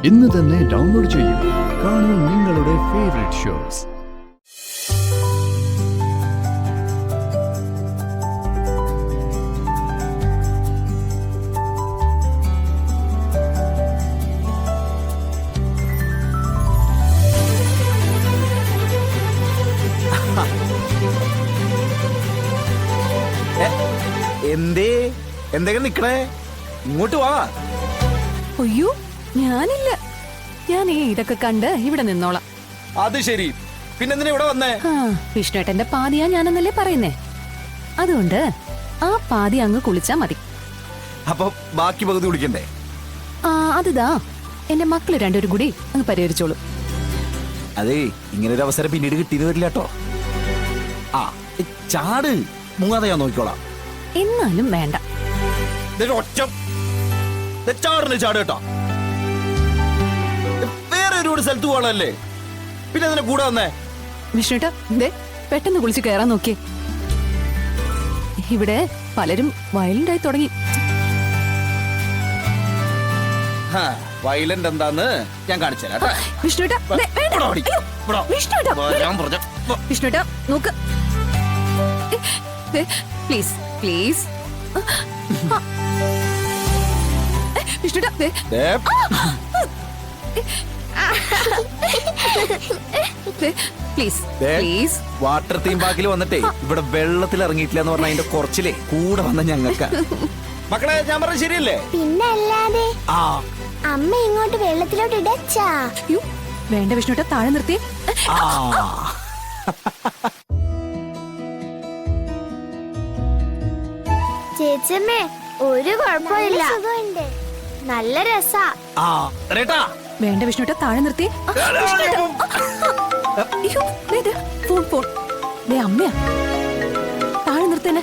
ഇന്ന് തന്നെ ഡൗൺലോഡ് ചെയ്യൂ. കാണൂ നിങ്ങളുടെ ഫേവറേറ്റ് ഷോസ്. എന്തൊക്കെ നിക്കണേ? ഇങ്ങോട്ട് വാ. അയ്യോ ഞാനില്ല, ഞാൻ ഇതൊക്കെ കണ്ട് ഇവിടെ നിന്നോളാം. അത് ശരി, പിന്നെന്തിനാ ഇവിടെ വന്നേ? വിഷ്ണുവേട്ടന്റെ പാതിയാ ഞാനെന്നല്ലേ പറയുന്നേ, അതുകൊണ്ട് ആ പാതി അങ്ങ് കുളിച്ചാ മതി. അപ്പൊ ബാക്കി പകുതി കുളിക്കണ്ടേ? അതിതാ എന്റെ മക്കള് രണ്ടുപേരും കൂടി അങ്ങ് പരിഹരിച്ചോളൂ. അതേ, ഇങ്ങനെ ഒരു അവസരം പിന്നീട് കിട്ടിയത് വരില്ല കേട്ടോ. ചാട്, മുങ്ങാതെ ഞാൻ നോക്കിക്കോളാം. എന്നാലും വേണ്ട. ചാട് കേട്ടോ. വേറെ ഒരുപാട് സ്ഥലത്ത് പോകണല്ലേ, പിന്നെ അതിനെ കൂടെ വന്നേ. വിഷ്ണുട്ടാ പെട്ടെന്ന് കുളിച്ച് കയറാൻ നോക്കിയേ. ഇവിടെ പലരും വയലന്റ് ആയി തുടങ്ങി. വയലന്റ് എന്താന്ന് ഞാൻ കാണിച്ചു തരാം. വിഷ്ണുട്ടാ നോക്ക് പ്ലീസ് പ്ലീസ്. വിഷ്ണുട്ടാ പ്ലീസ് പ്ലീസ്. വാട്ടർ തീം പാർക്കിൽ വന്നിട്ടേ ഇവിടെ വെള്ളത്തിൽ ഇറങ്ങിയിട്ടില്ല എന്ന് പറഞ്ഞ അതിന്റെ കുറച്ചിലേ കൂടെ വന്ന ഞങ്ങൾക്ക്. മക്കളെ, ഞാൻ പറഞ്ഞ ശരിയല്ലേ? പിന്നല്ലാതെ. അമ്മ ഇങ്ങോട്ട് വെള്ളത്തിലോട്ട് ഇടച്ചാ. വേണ്ട വിഷ്ണുട്ടാ, താഴെ നിർത്തി. ചേച്ചമ്മേ, ഒരു കുഴപ്പമില്ല, നല്ല രസാ. വേണ്ട വിഷ്ണുട്ടാ, താഴെ നിർത്തി. Phone phone. അമ്മയാ, താഴെ നിർത്തേനെ.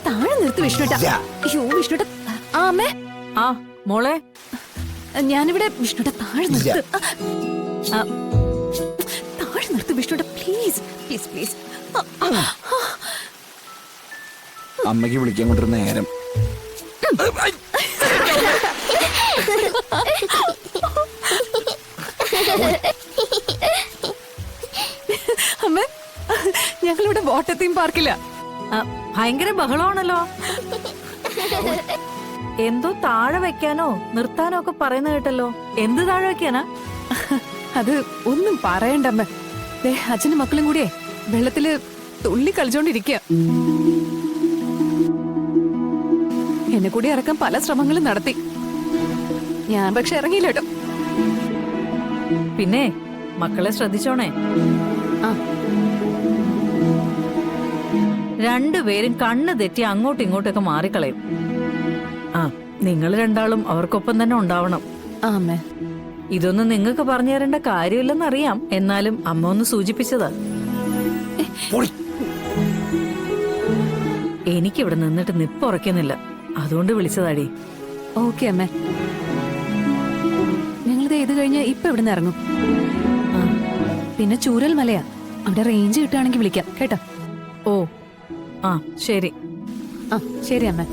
താഴെ നിർത്തി വിഷ്ണുട്ടാ. അയ്യോ വിഷ്ണുട്ടാ. അമ്മേ. മോളെ, ഞാനിവിടെ. വിഷ്ണുട്ടാ താഴെ നിർത്ത്. താഴെ നിർത്ത് വിഷ്ണുട്ടാ, പ്ലീസ് പ്ലീസ് പ്ലീസ്. അമ്മയ്ക്ക് വിളിക്കാൻ കൊണ്ടിരുന്ന നേരം. അമ്മ, ഞങ്ങളിവിടെ വാട്ടർ തീം പാർക്കില്ല. ഭയങ്കര ബഹളമാണല്ലോ. എന്തോ താഴെ വെക്കാനോ നിർത്താനോ ഒക്കെ പറയുന്ന കേട്ടല്ലോ. എന്ത് താഴെ വെക്കാനാ? അത് ഒന്നും പറയണ്ടമ്മ. അച്ഛനും മക്കളും കൂടിയേ വെള്ളത്തില് തുള്ളി കളിച്ചോണ്ടിരിക്കുക. എന്നെ കൂടി ഇറക്കാൻ പല ശ്രമങ്ങളും നടത്തി, ഞാൻ പക്ഷെ ഇറങ്ങിയില്ല കേട്ടോ. പിന്നെ മക്കളെ ശ്രദ്ധിച്ചോണേ. രണ്ടുപേരും കണ്ണ് തെറ്റി അങ്ങോട്ടും ഇങ്ങോട്ടൊക്കെ മാറിക്കളയും. നിങ്ങൾ രണ്ടാളും അവർക്കൊപ്പം തന്നെ ഉണ്ടാവണം. ഇതൊന്നും നിങ്ങൾക്ക് പറഞ്ഞു തരേണ്ട കാര്യമില്ലെന്നറിയാം, എന്നാലും അമ്മ ഒന്ന് സൂചിപ്പിച്ചതാ. എനിക്കിവിടെ നിന്നിട്ട് നിപ്പുറയ്ക്കുന്നില്ല, അതുകൊണ്ട് വിളിച്ചതാടി. ഓക്കെ അമ്മേ, ഞങ്ങളിത് ചെയ്ത് കഴിഞ്ഞ് ഇപ്പൊ ഇവിടുന്ന് ഇറങ്ങും. പിന്നെ ചൂരൽ മലയാ, അവിടെ റേഞ്ച് കിട്ടുകയാണെങ്കിൽ വിളിക്കാം കേട്ടോ. ഓ ശരി. ശരി അമ്മേ.